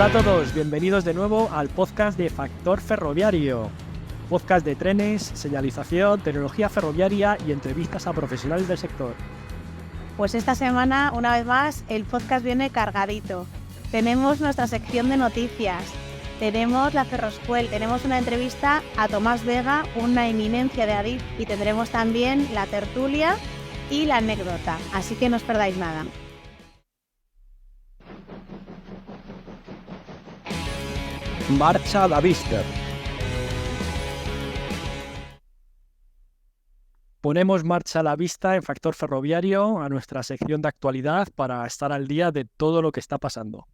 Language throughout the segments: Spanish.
Hola a todos, bienvenidos de nuevo al podcast de Factor Ferroviario. Podcast de trenes, señalización, tecnología ferroviaria y entrevistas a profesionales del sector. Pues esta semana, una vez más, el podcast viene cargadito. Tenemos nuestra sección de noticias, tenemos la Ferroscuel, tenemos una entrevista a Tomás Vega, una eminencia de Adif, y tendremos también la tertulia y la anécdota, así que no os perdáis nada. Marcha a la vista. Ponemos marcha a la vista en Factor Ferroviario a nuestra sección de actualidad para estar al día de todo lo que está pasando.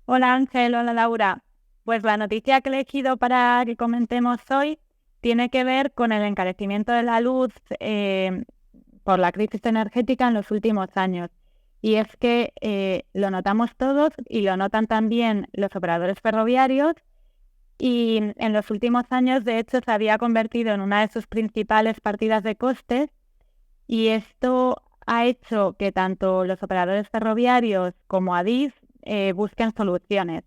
Hola Ángel, hola Laura. Pues la noticia que he elegido para que comentemos hoy tiene que ver con el encarecimiento de la luz por la crisis energética en los últimos años. Y es que lo notamos todos y lo notan también los operadores ferroviarios, y en los últimos años, de hecho, se había convertido en una de sus principales partidas de costes, y esto ha hecho que tanto los operadores ferroviarios como Adif busquen soluciones.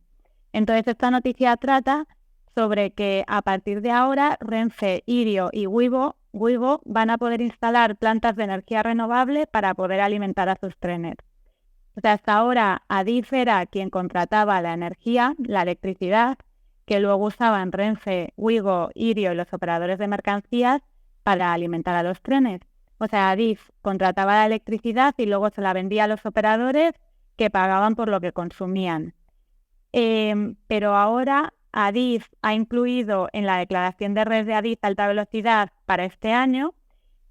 Entonces, esta noticia trata sobre que a partir de ahora Renfe, Irio y Wigo van a poder instalar plantas de energía renovable para poder alimentar a sus trenes. O sea, hasta ahora Adif era quien contrataba la energía, la electricidad, que luego usaban Renfe, Wigo, Irio y los operadores de mercancías para alimentar a los trenes. O sea, Adif contrataba la electricidad y luego se la vendía a los operadores, que pagaban por lo que consumían. Pero ahora Adif ha incluido en la declaración de red de Adif alta velocidad para este año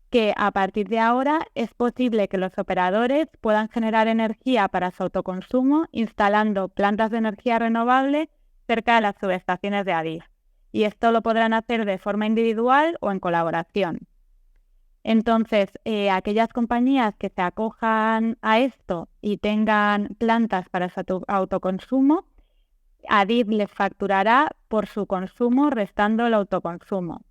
que a partir de ahora es posible que los operadores puedan generar energía para su autoconsumo instalando plantas de energía renovable cerca de las subestaciones de Adif. Y esto lo podrán hacer de forma individual o en colaboración. Entonces, aquellas compañías que se acojan a esto y tengan plantas para su autoconsumo, Adif les facturará por su consumo restando el autoconsumo.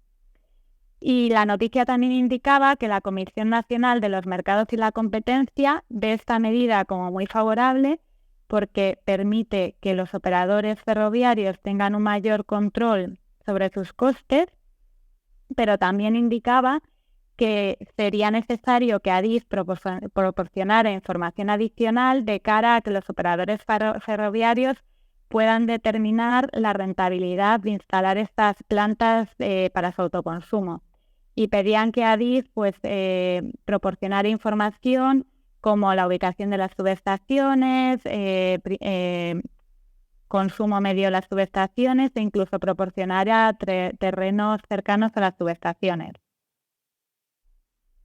Y la noticia también indicaba que la Comisión Nacional de los Mercados y la Competencia ve esta medida como muy favorable porque permite que los operadores ferroviarios tengan un mayor control sobre sus costes, pero también indicaba que sería necesario que Adif proporcionara información adicional de cara a que los operadores ferroviarios puedan determinar la rentabilidad de instalar estas plantas para su autoconsumo. Y pedían que Adif proporcionara información como la ubicación de las subestaciones, consumo medio de las subestaciones e incluso proporcionara terrenos cercanos a las subestaciones.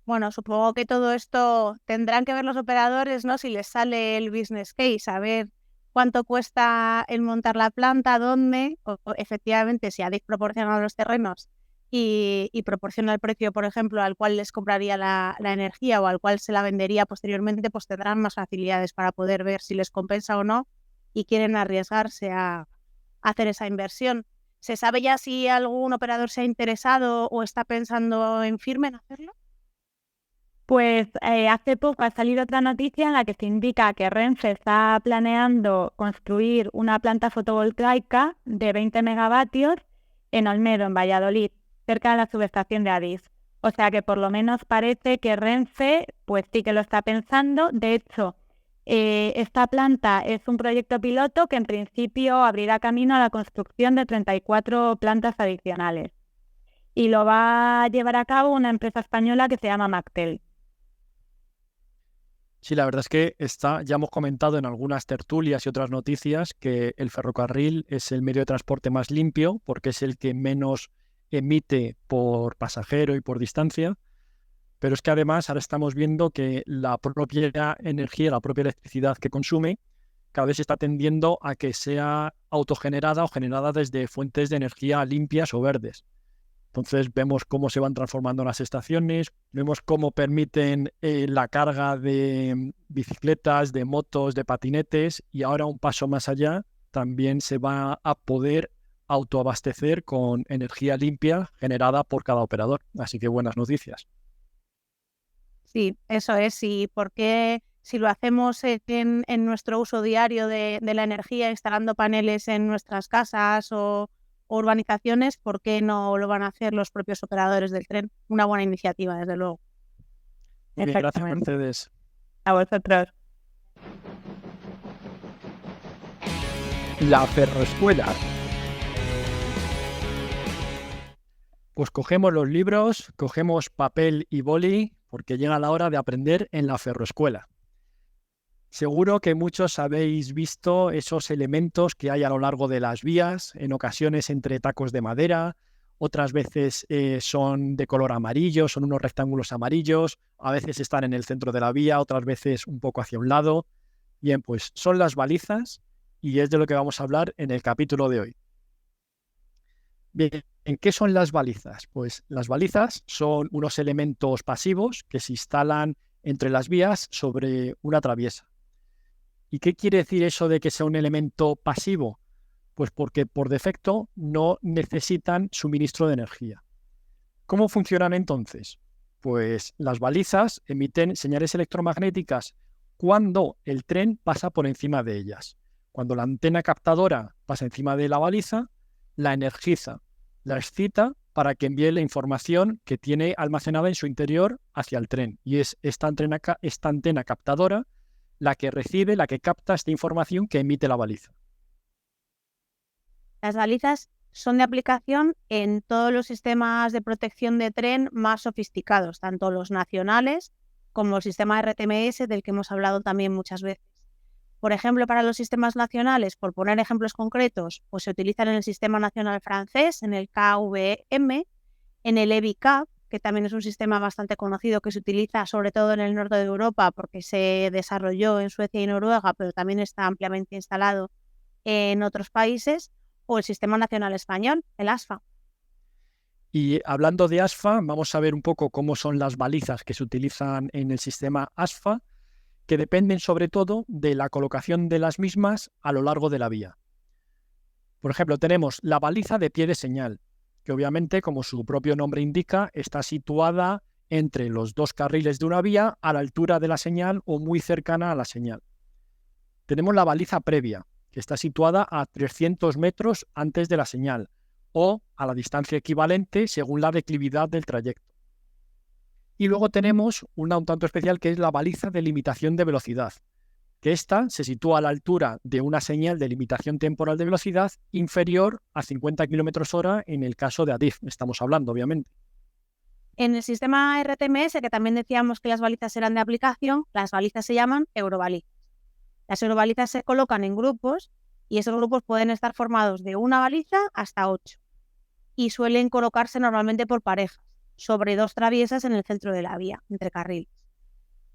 Bueno, supongo que todo esto tendrán que ver los operadores, ¿no? Si les sale el business case, a ver cuánto cuesta el montar la planta, dónde, o efectivamente si Adif proporciona los terrenos y proporciona el precio, por ejemplo, al cual les compraría la energía o al cual se la vendería posteriormente, pues tendrán más facilidades para poder ver si les compensa o no y quieren arriesgarse a hacer esa inversión. ¿Se sabe ya si algún operador se ha interesado o está pensando en firme en hacerlo? Pues hace poco ha salido otra noticia en la que se indica que Renfe está planeando construir una planta fotovoltaica de 20 megavatios en Olmedo, en Valladolid, cerca de la subestación de Adif. O sea que por lo menos parece que Renfe pues sí que lo está pensando. De hecho, esta planta es un proyecto piloto que en principio abrirá camino a la construcción de 34 plantas adicionales. Y lo va a llevar a cabo una empresa española que se llama Mactel. Sí, la verdad es que ya hemos comentado en algunas tertulias y otras noticias que el ferrocarril es el medio de transporte más limpio porque es el que menos emite por pasajero y por distancia, pero es que además ahora estamos viendo que la propia energía, la propia electricidad que consume cada vez está tendiendo a que sea autogenerada o generada desde fuentes de energía limpias o verdes. Entonces vemos cómo se van transformando las estaciones, vemos cómo permiten la carga de bicicletas, de motos, de patinetes, y ahora un paso más allá también se va a poder autoabastecer con energía limpia generada por cada operador. Así que buenas noticias. Sí, eso es. ¿Y por qué Si lo hacemos en nuestro uso diario de la energía, instalando paneles en nuestras casas o urbanizaciones, ¿por qué no lo van a hacer los propios operadores del tren? Una buena iniciativa, desde luego. Muy bien, gracias, Exactamente. Mercedes. A vosotros. La ferroescuela. Pues cogemos los libros, cogemos papel y boli, porque llega la hora de aprender en la ferroescuela. Seguro que muchos habéis visto esos elementos que hay a lo largo de las vías, en ocasiones entre tacos de madera, otras veces son de color amarillo, son unos rectángulos amarillos, a veces están en el centro de la vía, otras veces un poco hacia un lado. Bien, pues son las balizas y es de lo que vamos a hablar en el capítulo de hoy. Bien, ¿en qué son las balizas? Pues las balizas son unos elementos pasivos que se instalan entre las vías sobre una traviesa. ¿Y qué quiere decir eso de que sea un elemento pasivo? Pues porque por defecto no necesitan suministro de energía. ¿Cómo funcionan entonces? Pues las balizas emiten señales electromagnéticas cuando el tren pasa por encima de ellas. Cuando la antena captadora pasa encima de la baliza, la energiza, la excita para que envíe la información que tiene almacenada en su interior hacia el tren. Y es esta antena captadora la que recibe, la que capta esta información que emite la baliza. Las balizas son de aplicación en todos los sistemas de protección de tren más sofisticados, tanto los nacionales como el sistema RTMS, del que hemos hablado también muchas veces. Por ejemplo, para los sistemas nacionales, por poner ejemplos concretos, pues se utilizan en el sistema nacional francés, en el KVM, en el EBICAP, que también es un sistema bastante conocido que se utiliza sobre todo en el norte de Europa porque se desarrolló en Suecia y Noruega, pero también está ampliamente instalado en otros países, o el sistema nacional español, el ASFA. Y hablando de ASFA, vamos a ver un poco cómo son las balizas que se utilizan en el sistema ASFA, que dependen sobre todo de la colocación de las mismas a lo largo de la vía. Por ejemplo, tenemos la baliza de pie de señal, que obviamente, como su propio nombre indica, está situada entre los dos carriles de una vía a la altura de la señal o muy cercana a la señal. Tenemos la baliza previa, que está situada a 300 metros antes de la señal o a la distancia equivalente según la declividad del trayecto. Y luego tenemos una un tanto especial que es la baliza de limitación de velocidad, que esta se sitúa a la altura de una señal de limitación temporal de velocidad inferior a 50 km/h en el caso de ADIF, estamos hablando obviamente. En el sistema RTMS, que también decíamos que las balizas eran de aplicación, las balizas se llaman eurobalizas. Las eurobalizas se colocan en grupos y esos grupos pueden estar formados de una baliza hasta 8 y suelen colocarse normalmente por parejas, sobre dos traviesas en el centro de la vía, entre carriles.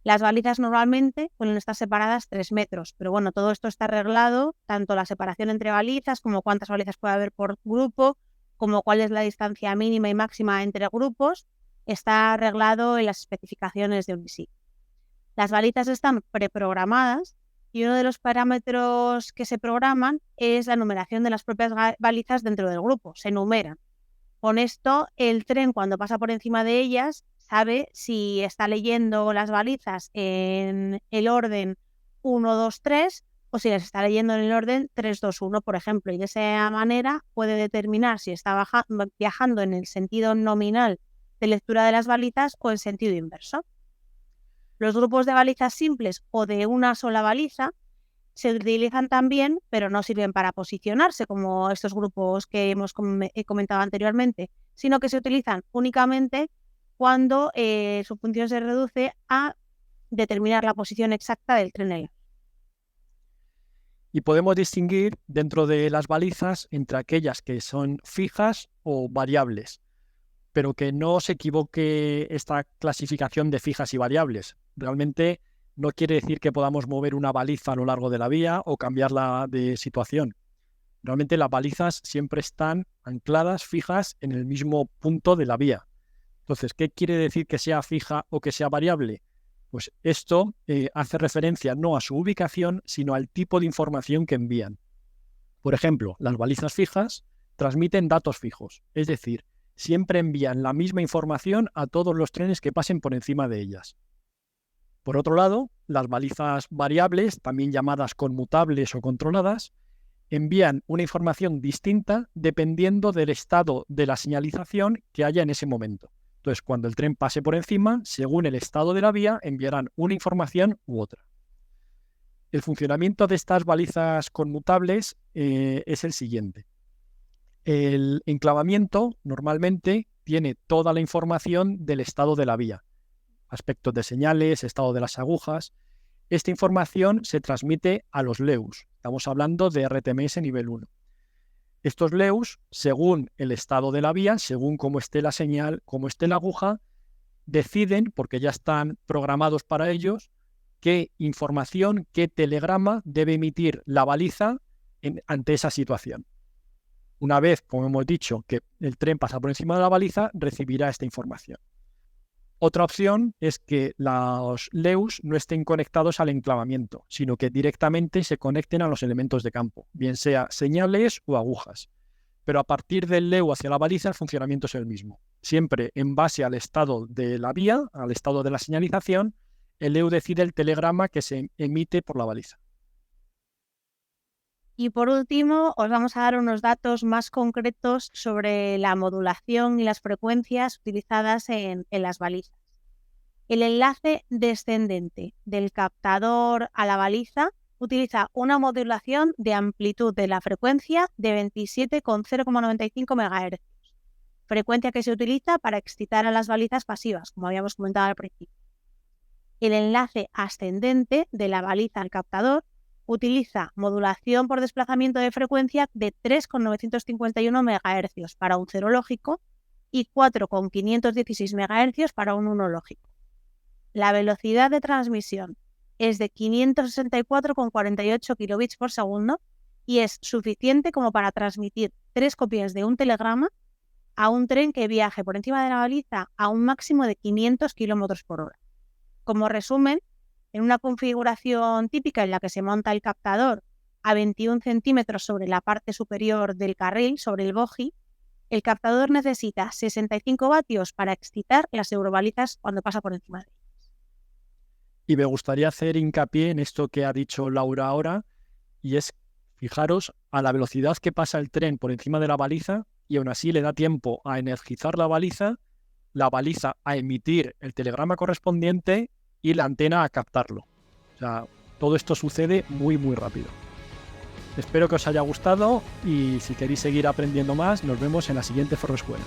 Las balizas normalmente suelen estar separadas 3 metros, pero bueno, todo esto está arreglado, tanto la separación entre balizas como cuántas balizas puede haber por grupo, como cuál es la distancia mínima y máxima entre grupos, está arreglado en las especificaciones de UNISI. Las balizas están preprogramadas y uno de los parámetros que se programan es la numeración de las propias balizas dentro del grupo, se numeran. Con esto, el tren, cuando pasa por encima de ellas, sabe si está leyendo las balizas en el orden 1, 2, 3 o si las está leyendo en el orden 3, 2, 1, por ejemplo. Y de esa manera puede determinar si está viajando en el sentido nominal de lectura de las balizas o en sentido inverso. Los grupos de balizas simples o de una sola baliza se utilizan también, pero no sirven para posicionarse como estos grupos que hemos comentado anteriormente, sino que se utilizan únicamente cuando su función se reduce a determinar la posición exacta del tren. Y podemos distinguir dentro de las balizas entre aquellas que son fijas o variables, pero que no se equivoque esta clasificación de fijas y variables. Realmente no quiere decir que podamos mover una baliza a lo largo de la vía o cambiarla de situación. Realmente las balizas siempre están ancladas, fijas, en el mismo punto de la vía. Entonces, ¿qué quiere decir que sea fija o que sea variable? Pues esto hace referencia no a su ubicación, sino al tipo de información que envían. Por ejemplo, las balizas fijas transmiten datos fijos, es decir, siempre envían la misma información a todos los trenes que pasen por encima de ellas. Por otro lado, las balizas variables, también llamadas conmutables o controladas, envían una información distinta dependiendo del estado de la señalización que haya en ese momento. Entonces, cuando el tren pase por encima, según el estado de la vía, enviarán una información u otra. El funcionamiento de estas balizas conmutables es el siguiente. El enclavamiento normalmente tiene toda la información del estado de la vía, aspectos de señales, estado de las agujas. Esta información se transmite a los LEUs. Estamos hablando de RTMS nivel 1. Estos LEUs, según el estado de la vía, según cómo esté la señal, cómo esté la aguja, deciden, porque ya están programados para ellos, qué información, qué telegrama debe emitir la baliza ante esa situación. Una vez, como hemos dicho, que el tren pasa por encima de la baliza, recibirá esta información. Otra opción es que los LEUs no estén conectados al enclavamiento, sino que directamente se conecten a los elementos de campo, bien sea señales o agujas. Pero a partir del LEU hacia la baliza, el funcionamiento es el mismo. Siempre en base al estado de la vía, al estado de la señalización, el LEU decide el telegrama que se emite por la baliza. Y por último, os vamos a dar unos datos más concretos sobre la modulación y las frecuencias utilizadas en las balizas. El enlace descendente del captador a la baliza utiliza una modulación de amplitud de la frecuencia de 27,095 MHz, frecuencia que se utiliza para excitar a las balizas pasivas, como habíamos comentado al principio. El enlace ascendente de la baliza al captador utiliza modulación por desplazamiento de frecuencia de 3,951 MHz para un cero lógico y 4,516 MHz para un 1 lógico. La velocidad de transmisión es de 564,48 kilobits por segundo y es suficiente como para transmitir 3 copias de un telegrama a un tren que viaje por encima de la baliza a un máximo de 500 km por hora. Como resumen, en una configuración típica en la que se monta el captador a 21 centímetros sobre la parte superior del carril, sobre el bogie, el captador necesita 65 vatios para excitar las eurobalizas cuando pasa por encima de ellas. Y me gustaría hacer hincapié en esto que ha dicho Laura ahora, y es, fijaros, a la velocidad que pasa el tren por encima de la baliza, y aún así le da tiempo a energizar la baliza a emitir el telegrama correspondiente y la antena a captarlo. O sea, todo esto sucede muy, muy rápido. Espero que os haya gustado y si queréis seguir aprendiendo más, nos vemos en la siguiente Ferroescuela.